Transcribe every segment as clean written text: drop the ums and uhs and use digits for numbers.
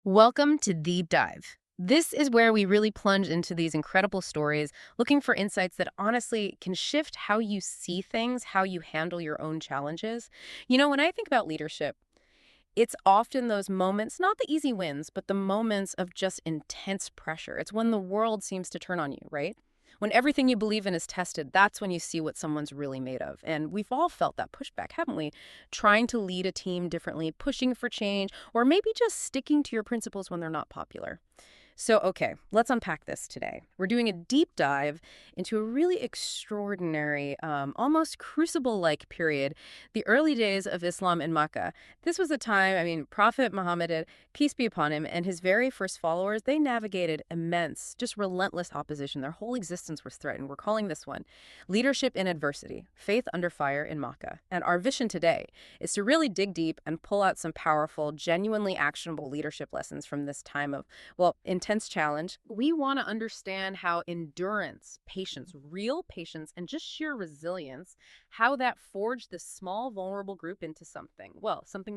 Welcome to Deep Dive. This is where we really plunge into these incredible stories, looking for insights that honestly can shift how you see things, how you handle your own challenges. When I think about leadership, it's often those moments, not the easy wins, but the moments of just intense pressure. It's when the world seems to turn on you, right? When everything you believe in is tested, that's when you see what someone's really made of. And we've all felt that pushback, haven't we? Trying to lead a team differently, pushing for change, or maybe just sticking to your principles when they're not popular. So, okay, let's unpack this today. We're doing a deep dive into a really extraordinary, almost crucible-like period, the early days of Islam in Makkah. This was a time, Prophet Muhammad, peace be upon him, and his very first followers, they navigated immense, just relentless opposition. Their whole existence was threatened. We're calling this one Leadership in Adversity, Faith Under Fire in Makkah. And our vision today is to really dig deep and pull out some powerful, genuinely actionable leadership lessons from this time of, intense challenge. We want to understand how endurance, patience, real patience, and just sheer resilience, how that forged this small, vulnerable group into something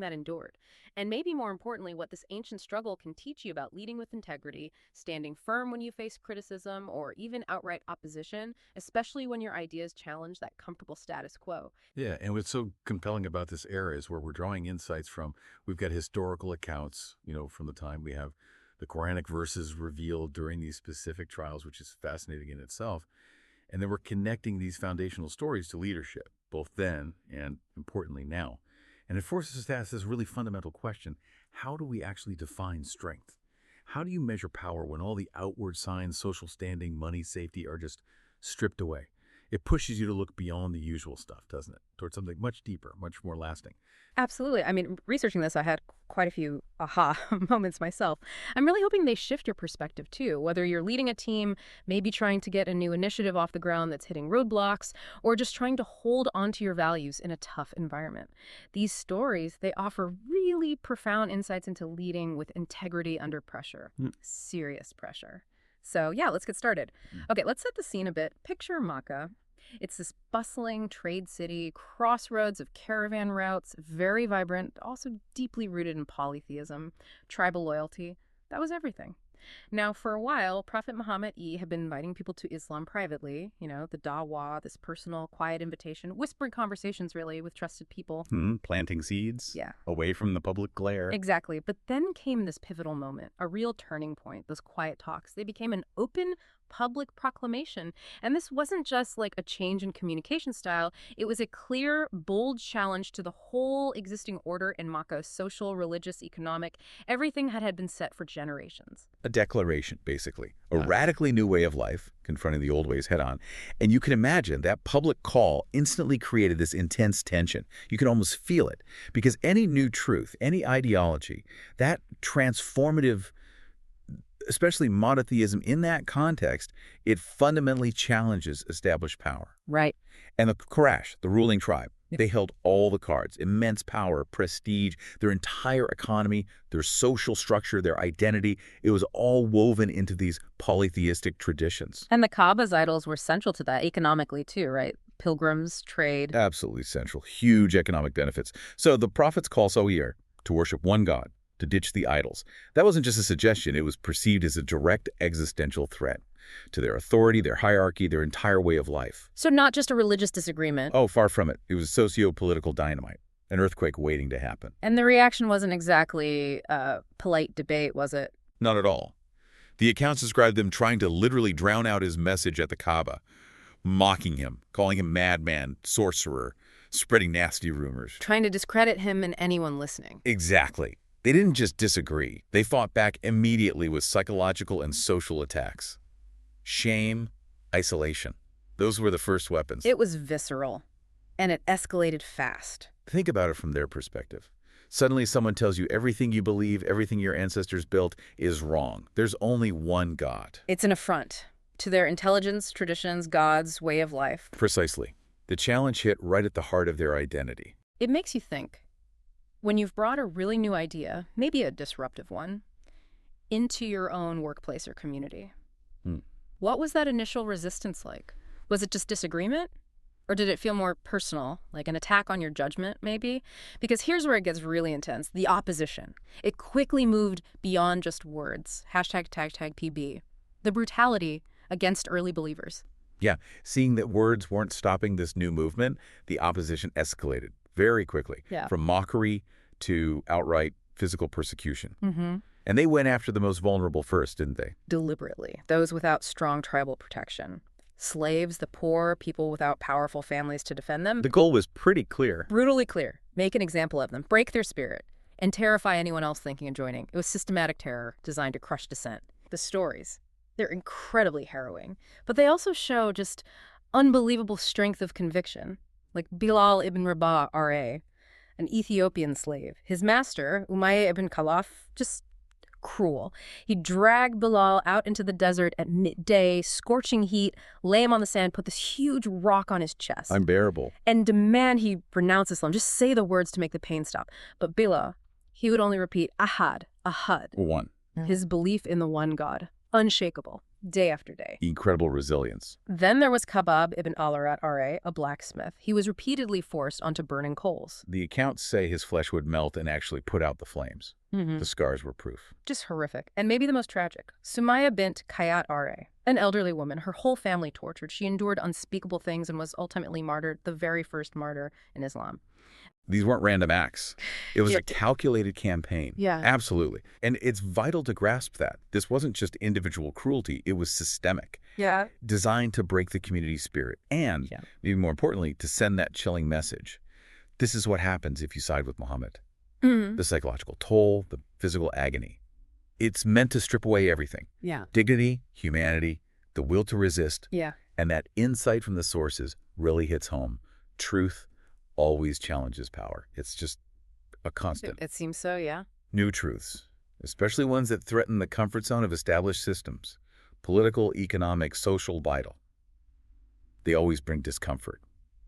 that endured. And maybe more importantly, what this ancient struggle can teach you about leading with integrity, standing firm when you face criticism or even outright opposition, especially when your ideas challenge that comfortable status quo. Yeah, and what's so compelling about this era is where we're drawing insights from. We've got historical accounts, from the time we have the Quranic verses revealed during these specific trials, which is fascinating in itself. And then we're connecting these foundational stories to leadership, both then and importantly now. And it forces us to ask this really fundamental question: how do we actually define strength? How do you measure power when all the outward signs, social standing, money, safety are just stripped away? It pushes you to look beyond the usual stuff, doesn't it? Towards something much deeper, much more lasting. Absolutely. Researching this, I had quite a few aha moments myself. I'm really hoping they shift your perspective too, whether you're leading a team, maybe trying to get a new initiative off the ground that's hitting roadblocks, or just trying to hold onto your values in a tough environment. These stories, they offer really profound insights into leading with integrity under pressure, serious pressure. So yeah, let's get started. Okay, let's set the scene a bit. Picture Makkah. It's this bustling trade city, crossroads of caravan routes, very vibrant, also deeply rooted in polytheism, tribal loyalty. That was everything. Now, for a while, Prophet Muhammad had been inviting people to Islam privately, the dawah, this personal, quiet invitation, whispered conversations, really, with trusted people. Planting seeds. Yeah. Away from the public glare. Exactly. But then came this pivotal moment, a real turning point, those quiet talks. They became an open public proclamation. And this wasn't just like a change in communication style. It was a clear, bold challenge to the whole existing order in Makkah, social, religious, economic. Everything had been set for generations. A declaration, basically. A radically new way of life, confronting the old ways head on. And you can imagine that public call instantly created this intense tension. You can almost feel it. Because any new truth, any ideology, that transformative, especially monotheism in that context, it fundamentally challenges established power. Right. And the Quraysh, the ruling tribe, they held all the cards: immense power, prestige, their entire economy, their social structure, their identity. It was all woven into these polytheistic traditions. And the Kaaba's idols were central to that economically too, right? Pilgrims, trade. Absolutely central. Huge economic benefits. So the prophet's call here to worship one God, to ditch the idols. That wasn't just a suggestion. It was perceived as a direct existential threat to their authority, their hierarchy, their entire way of life. So not just a religious disagreement. Oh, far from it. It was socio-political dynamite, an earthquake waiting to happen. And the reaction wasn't exactly a polite debate, was it? Not at all. The accounts described them trying to literally drown out his message at the Kaaba, mocking him, calling him madman, sorcerer, spreading nasty rumors. Trying to discredit him and anyone listening. Exactly. They didn't just disagree. They fought back immediately with psychological and social attacks. Shame, isolation. Those were the first weapons. It was visceral, and it escalated fast. Think about it from their perspective. Suddenly someone tells you everything you believe, everything your ancestors built is wrong. There's only one God. It's an affront to their intelligence, traditions, gods, way of life. Precisely. The challenge hit right at the heart of their identity. It makes you think. When you've brought a really new idea, maybe a disruptive one, into your own workplace or community, what was that initial resistance like? Was it just disagreement? Or did it feel more personal, like an attack on your judgment, maybe? Because here's where it gets really intense. The opposition. It quickly moved beyond just words. Hashtag tag PB. The brutality against early believers. Yeah, seeing that words weren't stopping this new movement, the opposition escalated very quickly, from mockery to outright physical persecution. And they went after the most vulnerable first, didn't they? Deliberately. Those without strong tribal protection. Slaves, the poor, people without powerful families to defend them. The goal was pretty clear. Brutally clear. Make an example of them. Break their spirit. And terrify anyone else thinking of joining. It was systematic terror designed to crush dissent. The stories. They're incredibly harrowing. But they also show just unbelievable strength of conviction. Like Bilal ibn Rabah, R.A., an Ethiopian slave. His master, Umayyah ibn Khalaf, just cruel. He'd drag Bilal out into the desert at midday, scorching heat, lay him on the sand, put this huge rock on his chest. Unbearable. And demand he renounce Islam. Just say the words to make the pain stop. But Bilal, he would only repeat Ahad, One. his belief in the one God. Unshakable, day after day. Incredible resilience. Then there was Kabab ibn al-Arat, R.A., a blacksmith. He was repeatedly forced onto burning coals. The accounts say his flesh would melt and actually put out the flames. The scars were proof. Just horrific. And maybe the most tragic. Sumaya bint Kayat, R.A., an elderly woman, her whole family tortured. She endured unspeakable things and was ultimately martyred, the very first martyr in Islam. These weren't random acts. It was a calculated campaign. Yeah. Absolutely. And it's vital to grasp that. This wasn't just individual cruelty. It was systemic. Yeah. Designed to break the community spirit and, maybe more importantly, to send that chilling message. This is what happens if you side with Muhammad. The psychological toll, the physical agony. It's meant to strip away everything. Dignity, humanity, the will to resist. And that insight from the sources really hits home. Truth always challenges power. It's just a constant. It seems so, yeah. New truths, especially ones that threaten the comfort zone of established systems, political, economic, social, vital. They always bring discomfort,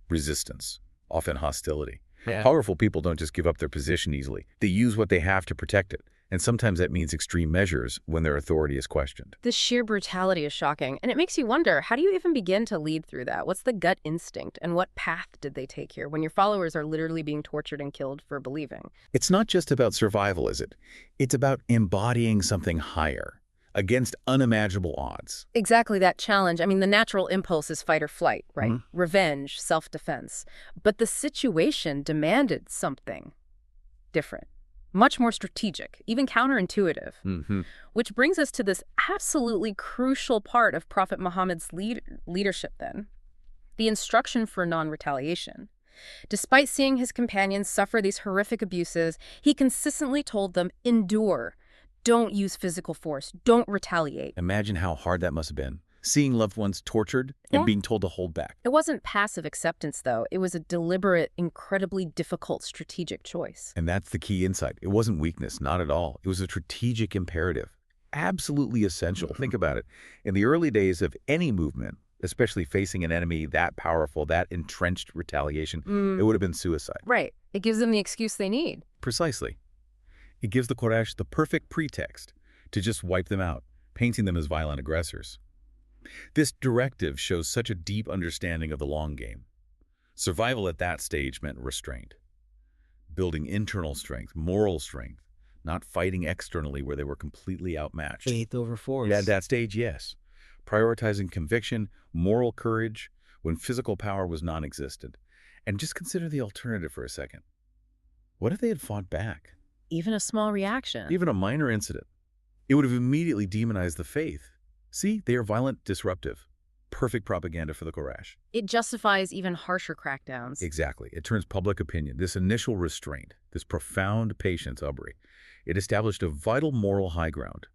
resistance, often hostility. Powerful people don't just give up their position easily. They use what they have to protect it. And sometimes that means extreme measures when their authority is questioned. The sheer brutality is shocking. And it makes you wonder, how do you even begin to lead through that? What's the gut instinct? And what path did they take here when your followers are literally being tortured and killed for believing? It's not just about survival, is it? It's about embodying something higher against unimaginable odds. Exactly that challenge. I mean, the natural impulse is fight or flight, right? Revenge, self-defense. But the situation demanded something different. Much more strategic, even counterintuitive. Which brings us to this absolutely crucial part of Prophet Muhammad's leadership then, the instruction for non-retaliation. Despite seeing his companions suffer these horrific abuses, he consistently told them, endure, don't use physical force, don't retaliate. Imagine how hard that must have been. Seeing loved ones tortured and being told to hold back. It wasn't passive acceptance, though. It was a deliberate, incredibly difficult strategic choice. And that's the key insight. It wasn't weakness, not at all. It was a strategic imperative. Absolutely essential. Think about it. In the early days of any movement, especially facing an enemy that powerful, that entrenched retaliation, it would have been suicide. Right. It gives them the excuse they need. Precisely. It gives the Quraysh the perfect pretext to just wipe them out, painting them as violent aggressors. This directive shows such a deep understanding of the long game. Survival at that stage meant restraint, building internal strength, moral strength, not fighting externally where they were completely outmatched. Faith over force. At that stage, yes. Prioritizing conviction, moral courage, when physical power was non-existent. And just consider the alternative for a second. What if they had fought back? Even a small reaction. Even a minor incident. It would have immediately demonized the faith. See, they are violent, disruptive. Perfect propaganda for the Quraysh. It justifies even harsher crackdowns. Exactly. It turns public opinion. This initial restraint, this profound patience, Sabr, it established a vital moral high ground.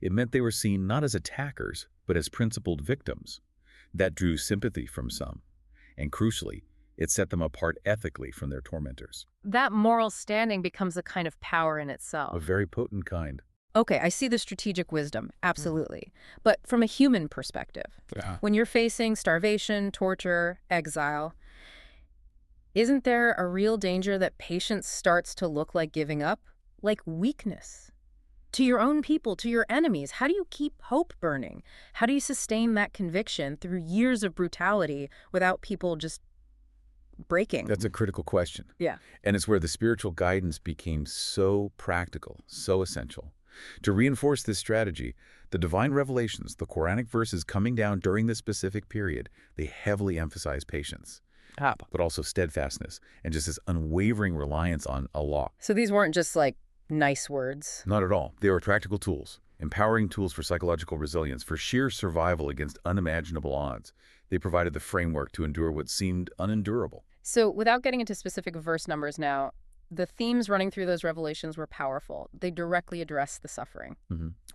It meant they were seen not as attackers, but as principled victims. That drew sympathy from some. And crucially, it set them apart ethically from their tormentors. That moral standing becomes a kind of power in itself. A very potent kind. Okay, I see the strategic wisdom, absolutely. But from a human perspective, when you're facing starvation, torture, exile, isn't there a real danger that patience starts to look like giving up? Like weakness? To your own people, to your enemies, how do you keep hope burning? How do you sustain that conviction through years of brutality without people just breaking? That's a critical question. Yeah. And it's where the spiritual guidance became so practical, so essential. To reinforce this strategy, the divine revelations, the Quranic verses coming down during this specific period, they heavily emphasize patience, but also steadfastness and just this unwavering reliance on Allah. So these weren't just like nice words. Not at all. They were practical tools, empowering tools for psychological resilience, for sheer survival against unimaginable odds. They provided the framework to endure what seemed unendurable. So without getting into specific verse numbers now, the themes running through those revelations were powerful. They directly addressed the suffering.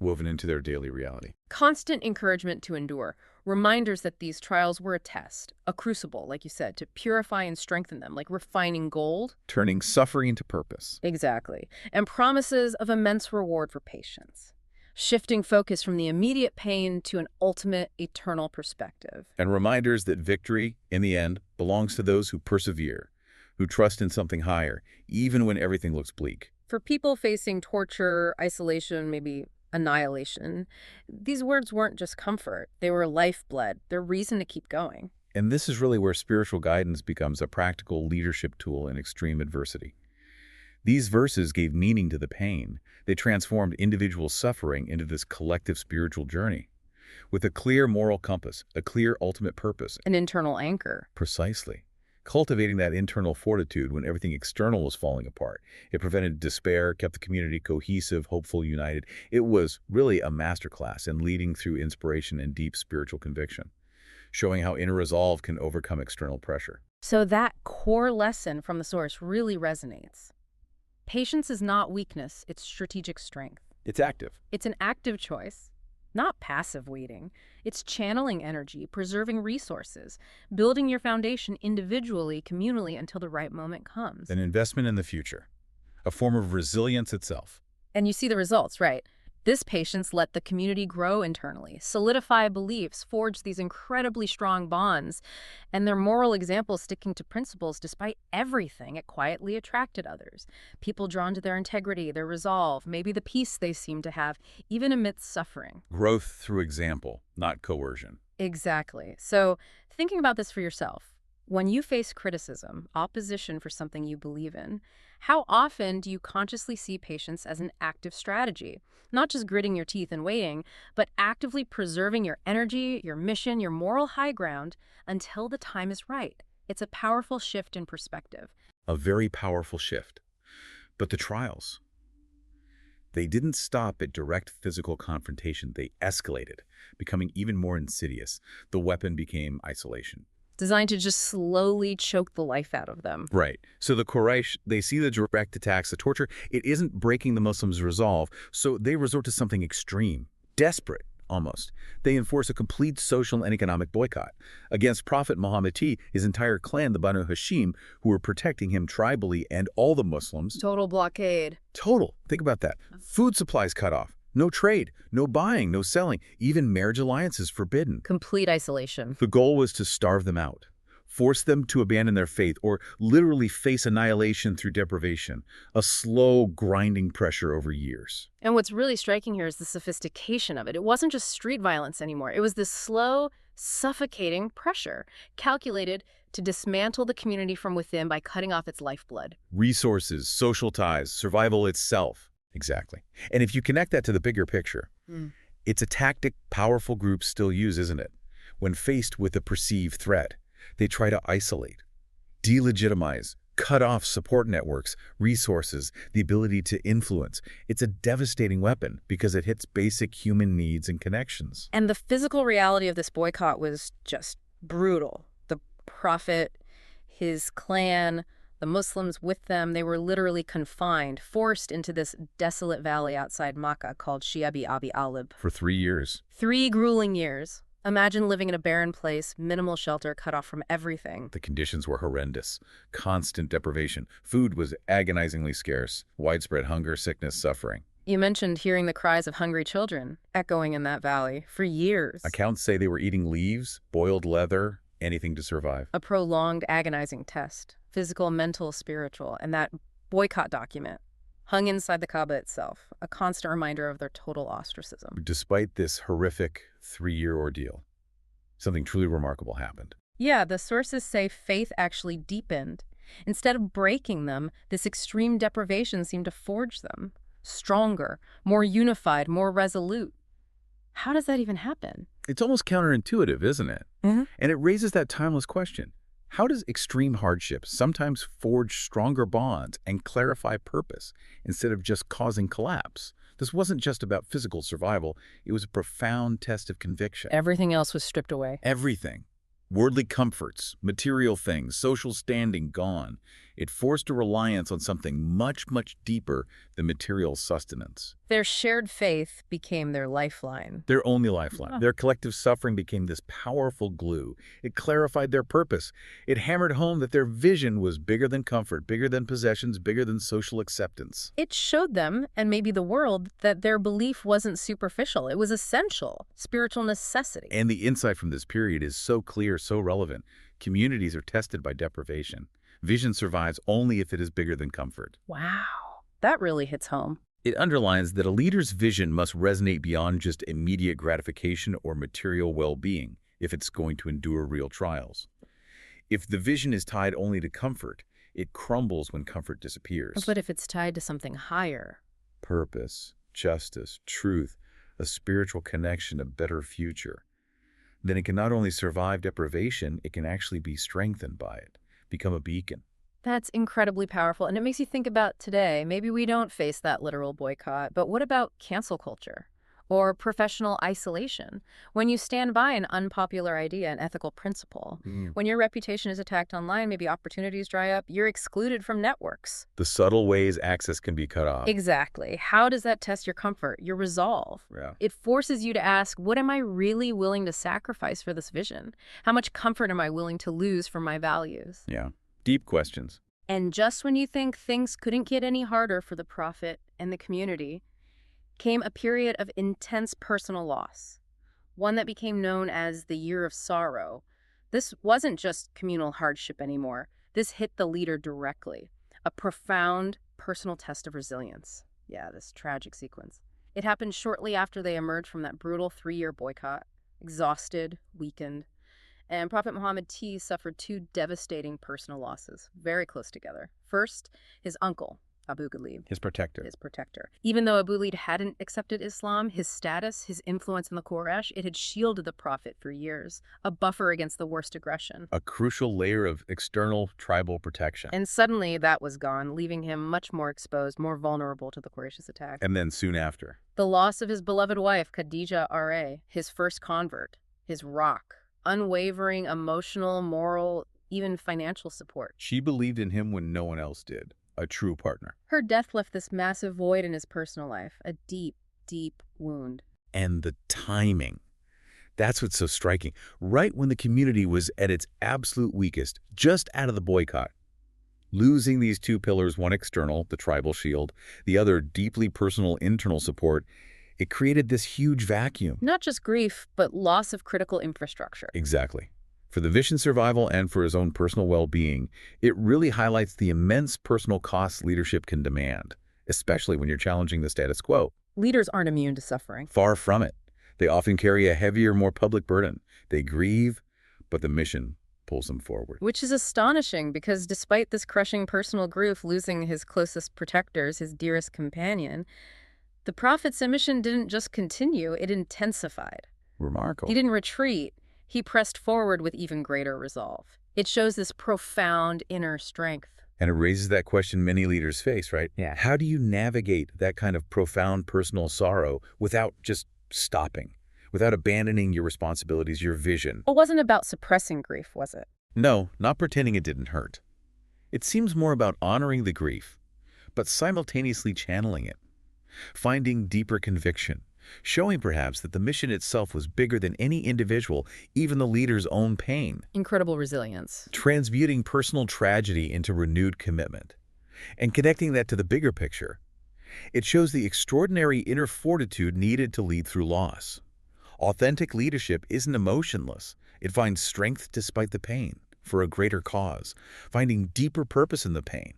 Woven into their daily reality. Constant encouragement to endure, reminders that these trials were a test, a crucible, like you said, to purify and strengthen them, like refining gold. Turning suffering into purpose. Exactly. And promises of immense reward for patience, shifting focus from the immediate pain to an ultimate eternal perspective. And reminders that victory, in the end, belongs to those who persevere, who trust in something higher, even when everything looks bleak. For people facing torture, isolation, maybe annihilation, these words weren't just comfort. They were lifeblood, their reason to keep going. And this is really where spiritual guidance becomes a practical leadership tool in extreme adversity. These verses gave meaning to the pain. They transformed individual suffering into this collective spiritual journey, with a clear moral compass, a clear ultimate purpose. An internal anchor. Precisely. Cultivating that internal fortitude when everything external was falling apart. It prevented despair, kept the community cohesive, hopeful, united. It was really a masterclass in leading through inspiration and deep spiritual conviction, showing how inner resolve can overcome external pressure. So that core lesson from the source really resonates. Patience is not weakness, it's strategic strength. It's active. It's an active choice, not passive waiting. It's channeling energy, preserving resources, building your foundation individually, communally, until the right moment comes. An investment in the future, a form of resilience itself. And you see the results, right? This patience let the community grow internally, solidify beliefs, forge these incredibly strong bonds, and their moral examples sticking to principles despite everything, it quietly attracted others. People drawn to their integrity, their resolve, maybe the peace they seem to have, even amidst suffering. Growth through example, not coercion. Exactly. So thinking about this for yourself, when you face criticism, opposition for something you believe in, how often do you consciously see patience as an active strategy? Not just gritting your teeth and waiting, but actively preserving your energy, your mission, your moral high ground until the time is right. It's a powerful shift in perspective. A very powerful shift. But the trials, they didn't stop at direct physical confrontation. They escalated, becoming even more insidious. The weapon became isolation. Designed to just slowly choke the life out of them. Right. So the Quraysh, they see the direct attacks, the torture. It isn't breaking the Muslims' resolve, so they resort to something extreme, desperate almost. They enforce a complete social and economic boycott against Prophet Muhammad, his entire clan, the Banu Hashim, who were protecting him tribally, and all the Muslims. Total blockade. Total. Think about that. Food supplies cut off. No trade, no buying, no selling, even marriage alliances forbidden. Complete isolation. The goal was to starve them out, force them to abandon their faith, or literally face annihilation through deprivation, a slow, grinding pressure over years. And what's really striking here is the sophistication of it. It wasn't just street violence anymore. It was this slow, suffocating pressure, calculated to dismantle the community from within by cutting off its lifeblood. Resources, social ties, survival itself. Exactly. And if you connect that to the bigger picture, it's a tactic powerful groups still use, isn't it? When faced with a perceived threat, they try to isolate, delegitimize, cut off support networks, resources, the ability to influence. It's a devastating weapon because it hits basic human needs and connections. And the physical reality of this boycott was just brutal. The Prophet, his clan, the Muslims with them, they were literally confined, forced into this desolate valley outside Makkah called Shi'abi Abi Alib. For 3 years. 3 grueling years. Imagine living in a barren place, minimal shelter, cut off from everything. The conditions were horrendous. Constant deprivation. Food was agonizingly scarce. Widespread hunger, sickness, suffering. You mentioned hearing the cries of hungry children echoing in that valley for years. Accounts say they were eating leaves, boiled leather, anything to survive. A prolonged, agonizing test. Physical, mental, spiritual. And that boycott document hung inside the Kaaba itself, a constant reminder of their total ostracism. Despite this horrific 3-year ordeal, something truly remarkable happened. Yeah, the sources say faith actually deepened. Instead of breaking them, this extreme deprivation seemed to forge them. Stronger, more unified, more resolute. How does that even happen? It's almost counterintuitive, isn't it? Mhm. And it raises that timeless question. How does extreme hardship sometimes forge stronger bonds and clarify purpose instead of just causing collapse? This wasn't just about physical survival. It was a profound test of conviction. Everything else was stripped away. Everything. Worldly comforts, material things, social standing gone. It forced a reliance on something much, much deeper than material sustenance. Their shared faith became their lifeline. Their only lifeline. Their collective suffering became this powerful glue. It clarified their purpose. It hammered home that their vision was bigger than comfort, bigger than possessions, bigger than social acceptance. It showed them, and maybe the world, that their belief wasn't superficial. It was essential, spiritual necessity. And the insight from this period is so clear, so relevant. Communities are tested by deprivation. Vision survives only if it is bigger than comfort. Wow, that really hits home. It underlines that a leader's vision must resonate beyond just immediate gratification or material well-being if it's going to endure real trials. If the vision is tied only to comfort, it crumbles when comfort disappears. But if it's tied to something higher, Purpose, justice, truth, a spiritual connection, a better future, then it can not only survive deprivation, it can actually be strengthened by it, become a beacon. that's incredibly powerful. And it makes you think about today. Maybe we don't face that literal boycott, but what about cancel culture or professional isolation? When you stand by an unpopular idea, an ethical principle, when your reputation is attacked online, maybe opportunities dry up, you're excluded from networks. The subtle ways access can be cut off. Exactly. How does that test your comfort, your resolve? Yeah. It forces you to ask, what am I really willing to sacrifice for this vision? How much comfort am I willing to lose for my values? Yeah. Deep questions. And just when you think things couldn't get any harder for the prophet and the community, came a period of intense personal loss, one that became known as the Year of Sorrow. This wasn't just communal hardship anymore. This hit the leader directly, a profound personal test of resilience. Yeah, this tragic sequence. It happened shortly after they emerged from that brutal 3-year boycott, exhausted, weakened. And Prophet Muhammad T suffered 2 devastating personal losses, very close together. First, his uncle, Abu Ghalib, His protector. his protector. Even though Abu Ghalib hadn't accepted Islam, his status, his influence in the Quraysh, it had shielded the Prophet for years, a buffer against the worst aggression. A crucial layer of external tribal protection. And suddenly that was gone, leaving him much more exposed, more vulnerable to the Quraysh's attack. And then soon after. The loss of his beloved wife, Khadija R.A., his first convert, his rock, unwavering emotional, moral, even financial support. She believed in him when no one else did. A true partner. Her death left this massive void in his personal life, a deep, deep wound. And the timing. That's what's so striking. Right when the community was at its absolute weakest, just out of the boycott. Losing these 2 pillars, one external, the tribal shield, the other deeply personal internal support, it created this huge vacuum. Not just grief, but loss of critical infrastructure. Exactly. For the vision's survival and for his own personal well-being, it really highlights the immense personal costs leadership can demand, especially when you're challenging the status quo. Leaders aren't immune to suffering. Far from it. They often carry a heavier, more public burden. They grieve, but the mission pulls them forward. Which is astonishing because despite this crushing personal grief, losing his closest protectors, his dearest companion, the Prophet's mission didn't just continue, it intensified. Remarkable. He didn't retreat. He pressed forward with even greater resolve. It shows this profound inner strength. And it raises that question many leaders face, right? Yeah. How do you navigate that kind of profound personal sorrow without just stopping, without abandoning your responsibilities, your vision? It wasn't about suppressing grief, was it? No, not pretending it didn't hurt. It seems more about honoring the grief, but simultaneously channeling it, finding deeper conviction, showing perhaps that the mission itself was bigger than any individual, even the leader's own pain. Incredible resilience. Transmuting personal tragedy into renewed commitment, and connecting that to the bigger picture. It shows the extraordinary inner fortitude needed to lead through loss. Authentic leadership isn't emotionless. It finds strength despite the pain, for a greater cause, finding deeper purpose in the pain.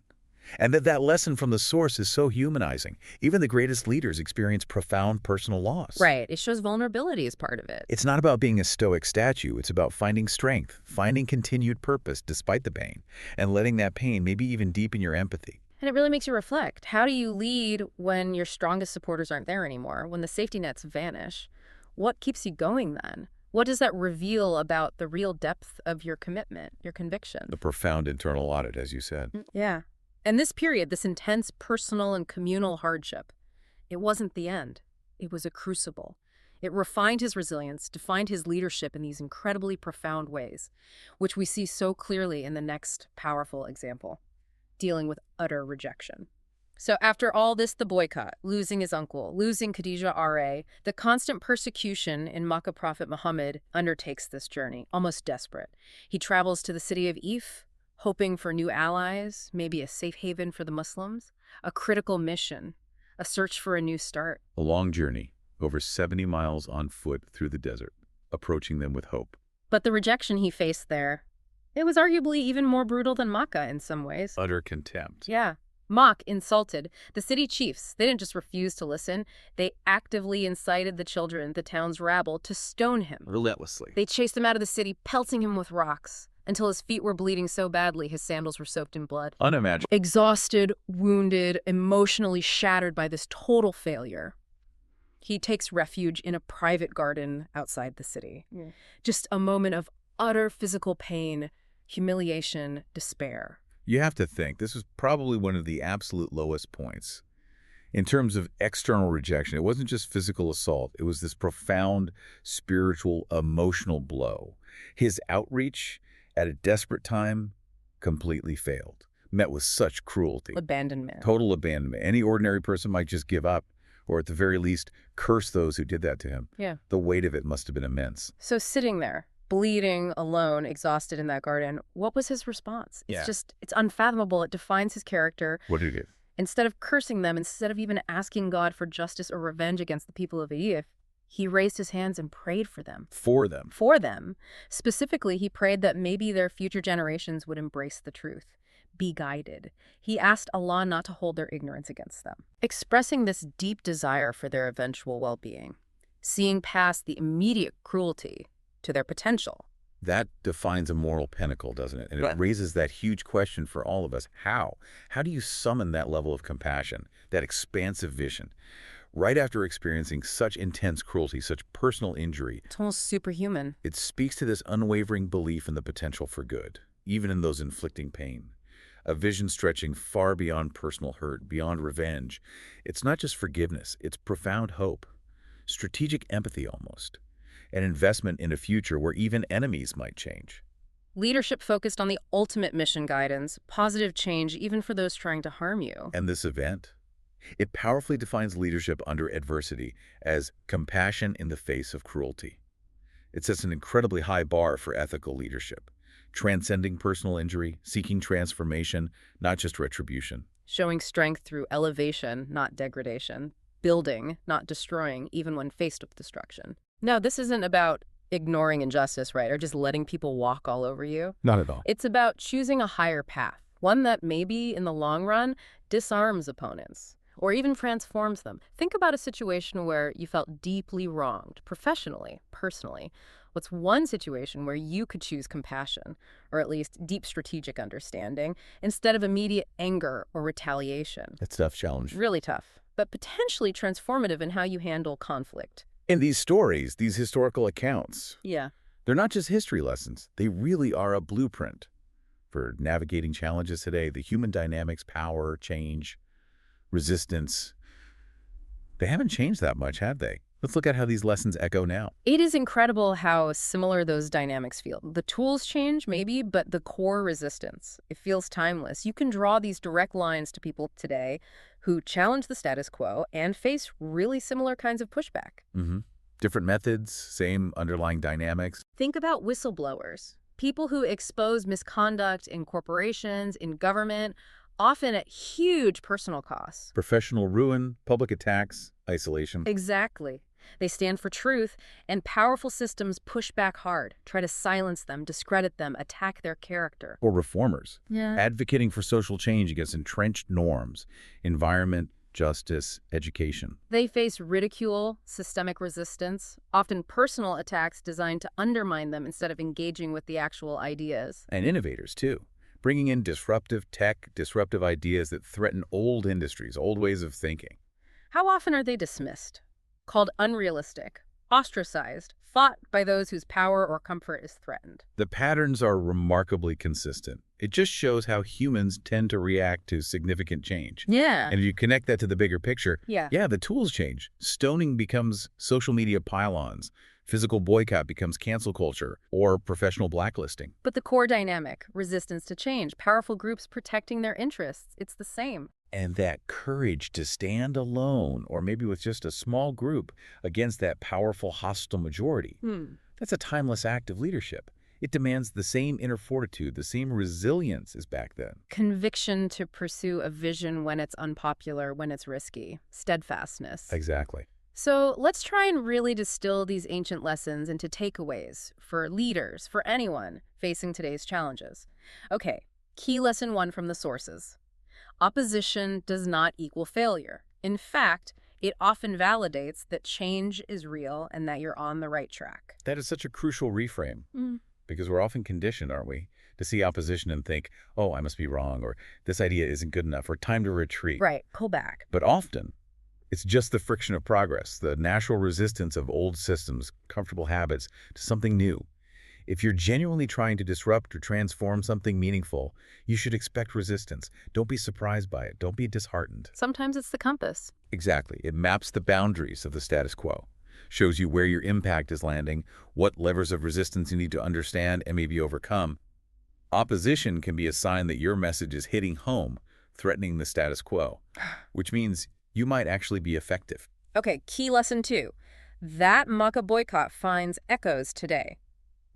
And that lesson from the source is so humanizing. Even the greatest leaders experience profound personal loss. Right. It shows vulnerability as part of it. It's not about being a stoic statue. It's about finding strength, finding continued purpose despite the pain, and letting that pain maybe even deepen your empathy. And it really makes you reflect. How do you lead when your strongest supporters aren't there anymore, when the safety nets vanish? What keeps you going then? What does that reveal about the real depth of your commitment, your conviction? The profound internal audit, as you said. Yeah. And this period, this intense personal and communal hardship, it wasn't the end. It was a crucible. It refined his resilience, defined his leadership in these incredibly profound ways, which we see so clearly in the next powerful example, dealing with utter rejection. So after all this, the boycott, losing his uncle, losing Khadija R.A., the constant persecution in Makkah, Prophet Muhammad undertakes this journey, almost desperate. He travels to the city of If, hoping for new allies, maybe a safe haven for the Muslims, a critical mission, a search for a new start. A long journey, over 70 miles on foot through the desert, approaching them with hope. But the rejection he faced there, it was arguably even more brutal than Makkah in some ways. Utter contempt. Yeah. Mock insulted. The city chiefs, they didn't just refuse to listen. They actively incited the children, the town's rabble, to stone him. Relentlessly. They chased him out of the city, pelting him with rocks, until his feet were bleeding so badly his sandals were soaked in blood. Unimaginable. Exhausted, wounded, emotionally shattered by this total failure, he takes refuge in a private garden outside the city. Yeah. Just a moment of utter physical pain, humiliation, despair. You have to think, this was probably one of the absolute lowest points. In terms of external rejection, it wasn't just physical assault. It was this profound spiritual, emotional blow. His outreach at a desperate time completely failed, met with such cruelty. Abandonment. Total abandonment. Any ordinary person might just give up, or at the very least, curse those who did that to him. Yeah. The weight of it must have been immense. So sitting there, bleeding, alone, exhausted in that garden, what was his response? It's unfathomable. It defines his character. What did he do? Instead of cursing them, instead of even asking God for justice or revenge against the people of If, he raised his hands and prayed for them. For them. For them. Specifically, he prayed that maybe their future generations would embrace the truth, be guided. He asked Allah not to hold their ignorance against them, expressing this deep desire for their eventual well-being, seeing past the immediate cruelty to their potential. That defines a moral pinnacle, doesn't it? And it raises that huge question for all of us. How? How do you summon that level of compassion, that expansive vision, right after experiencing such intense cruelty, such personal injury? It's almost superhuman. It speaks to this unwavering belief in the potential for good, even in those inflicting pain. A vision stretching far beyond personal hurt, beyond revenge. It's not just forgiveness, it's profound hope, strategic empathy almost, an investment in a future where even enemies might change. Leadership focused on the ultimate mission guidance, positive change even for those trying to harm you. And this event? It powerfully defines leadership under adversity as compassion in the face of cruelty. It sets an incredibly high bar for ethical leadership, transcending personal injury, seeking transformation, not just retribution. Showing strength through elevation, not degradation. Building, not destroying, even when faced with destruction. No, this isn't about ignoring injustice, right, or just letting people walk all over you. Not at all. It's about choosing a higher path, one that maybe in the long run disarms opponents or even transforms them. Think about a situation where you felt deeply wronged, professionally, personally. What's one situation where you could choose compassion, or at least deep strategic understanding, instead of immediate anger or retaliation? It's a tough challenge. Really tough, but potentially transformative in how you handle conflict. And these stories, these historical accounts, Yeah. they're not just history lessons. They really are a blueprint for navigating challenges today. The human dynamics, power, change, resistance, they haven't changed that much, have they? Let's look at how these lessons echo now. It is incredible how similar those dynamics feel. The tools change, maybe, but the core resistance, it feels timeless. You can draw these direct lines to people today who challenge the status quo and face really similar kinds of pushback. Different methods, same underlying dynamics. Think about whistleblowers, people who expose misconduct in corporations, in government, often at huge personal costs. Professional ruin, public attacks, isolation. Exactly. They stand for truth, and powerful systems push back hard, try to silence them, discredit them, attack their character. Or reformers, Yeah. advocating for social change against entrenched norms, environment, justice, education. They face ridicule, systemic resistance, often personal attacks designed to undermine them instead of engaging with the actual ideas. And innovators, too, bringing in disruptive tech, disruptive ideas that threaten old industries, old ways of thinking. How often are they dismissed? Called unrealistic, ostracized, fought by those whose power or comfort is threatened. The patterns are remarkably consistent. It just shows how humans tend to react to significant change. Yeah. And if you connect that to the bigger picture, Yeah. the tools change. Stoning becomes social media pile-ons. Physical boycott becomes cancel culture or professional blacklisting. But the core dynamic, resistance to change, powerful groups protecting their interests, it's the same. And that courage to stand alone, or maybe with just a small group, against that powerful hostile majority, that's a timeless act of leadership. It demands the same inner fortitude, the same resilience as back then. Conviction to pursue a vision when it's unpopular, when it's risky. Steadfastness. Exactly. So let's try and really distill these ancient lessons into takeaways for leaders, for anyone facing today's challenges. Okay, key lesson 1 from the sources. Opposition does not equal failure. In fact, it often validates that change is real and that you're on the right track. That is such a crucial reframe, because we're often conditioned, aren't we, to see opposition and think, oh, I must be wrong, or this idea isn't good enough, or time to retreat. Right, pull back. But often, it's just the friction of progress, the natural resistance of old systems, comfortable habits, to something new. If you're genuinely trying to disrupt or transform something meaningful, you should expect resistance. Don't be surprised by it. Don't be disheartened. Sometimes it's the compass. Exactly. It maps the boundaries of the status quo, shows you where your impact is landing, what levers of resistance you need to understand and maybe overcome. Opposition can be a sign that your message is hitting home, threatening the status quo, which means you might actually be effective. Okay, key lesson 2. That Makkah boycott finds echoes today.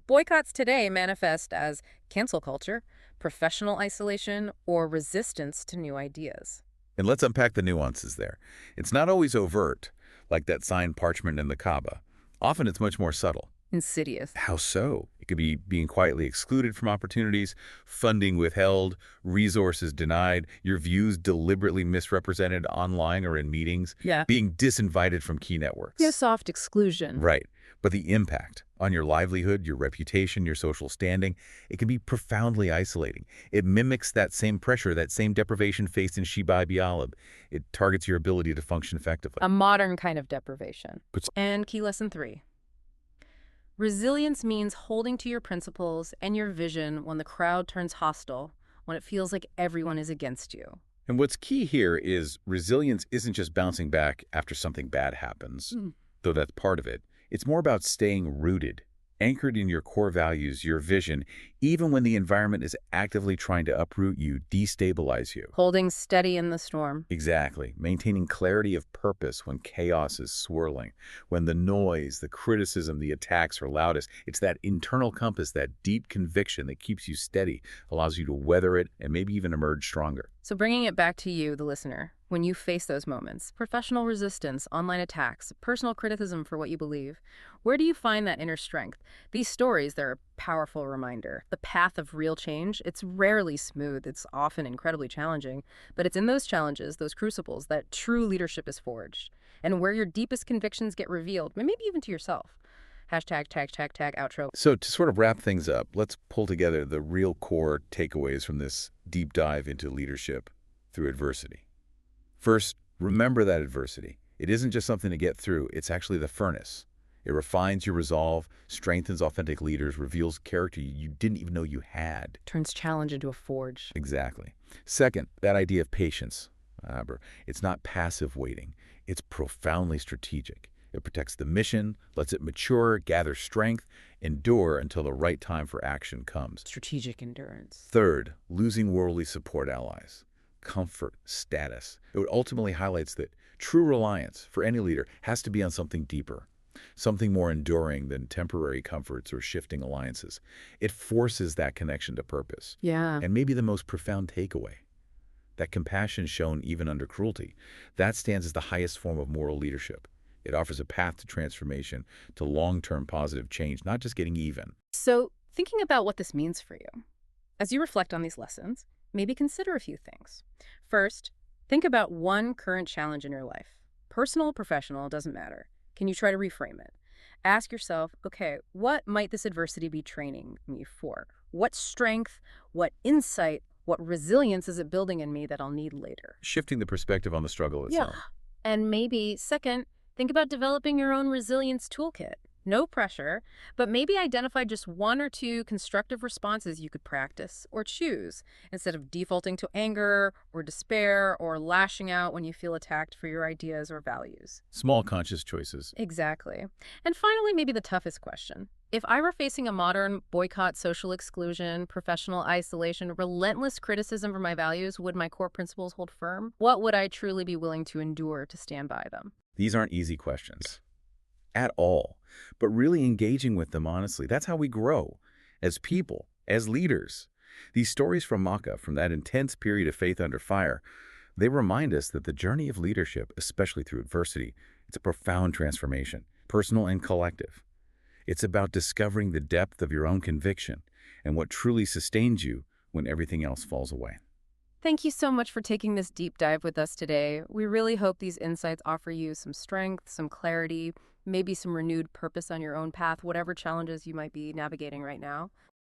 Boycotts today manifest as cancel culture, professional isolation, or resistance to new ideas. And let's unpack the nuances there. It's not always overt, like that signed parchment in the Kaaba. Often it's much more subtle. Insidious. How so? It could be being quietly excluded from opportunities, funding withheld, resources denied, your views deliberately misrepresented online or in meetings, being disinvited from key networks. Yeah, soft exclusion. Right. But the impact on your livelihood, your reputation, your social standing, it can be profoundly isolating. It mimics that same pressure, that same deprivation faced in Shiba Bialib. It targets your ability to function effectively. A modern kind of deprivation. But- And key lesson 3. Resilience means holding to your principles and your vision when the crowd turns hostile, when it feels like everyone is against you. And what's key here is resilience isn't just bouncing back after something bad happens, though that's part of it. It's more about staying rooted, anchored in your core values, your vision, even when the environment is actively trying to uproot you, destabilize you. Holding steady in the storm. Exactly. Maintaining clarity of purpose when chaos is swirling, when the noise, the criticism, the attacks are loudest. It's that internal compass, that deep conviction that keeps you steady, allows you to weather it and maybe even emerge stronger. So bringing it back to you, the listener, when you face those moments, professional resistance, online attacks, personal criticism for what you believe, where do you find that inner strength? These stories, they're a powerful reminder. The path of real change, it's rarely smooth. It's often incredibly challenging. But it's in those challenges, those crucibles, that true leadership is forged. And where your deepest convictions get revealed, maybe even to yourself. Hashtag, tag, outro. So to sort of wrap things up, let's pull together the real core takeaways from this deep dive into leadership through adversity. First, remember that adversity. It isn't just something to get through, it's actually the furnace. It refines your resolve, strengthens authentic leaders, reveals character you didn't even know you had. Turns challenge into a forge. Exactly. Second, that idea of patience. It's not passive waiting. It's profoundly strategic. It protects the mission, lets it mature, gather strength, endure until the right time for action comes. Strategic endurance. Third, losing worldly support allies. Comfort, status. It ultimately highlights that true reliance for any leader has to be on something deeper, something more enduring than temporary comforts or shifting alliances. It forces that connection to purpose. Yeah. And maybe the most profound takeaway, that compassion shown even under cruelty, that stands as the highest form of moral leadership. It offers a path to transformation, to long-term positive change, not just getting even. So, thinking about what this means for you, as you reflect on these lessons, maybe consider a few things. First, think about one current challenge in your life. Personal, professional, doesn't matter. Can you try to reframe it? Ask yourself, okay, what might this adversity be training me for? What strength, what insight, what resilience is it building in me that I'll need later? Shifting the perspective on the struggle Yeah. itself. And maybe, second, think about developing your own resilience toolkit. No pressure, but maybe identify just one or two constructive responses you could practice or choose instead of defaulting to anger or despair or lashing out when you feel attacked for your ideas or values. Small conscious choices. Exactly. And finally, maybe the toughest question. If I were facing a modern boycott, social exclusion, professional isolation, relentless criticism for my values, would my core principles hold firm? What would I truly be willing to endure to stand by them? These aren't easy questions at all, but really engaging with them honestly. That's how we grow as people, as leaders. These stories from Makkah, from that intense period of faith under fire, they remind us that the journey of leadership, especially through adversity, it's a profound transformation, personal and collective. It's about discovering the depth of your own conviction and what truly sustains you when everything else falls away. Thank you so much for taking this deep dive with us today. We really hope these insights offer you some strength, some clarity, maybe some renewed purpose on your own path, whatever challenges you might be navigating right now.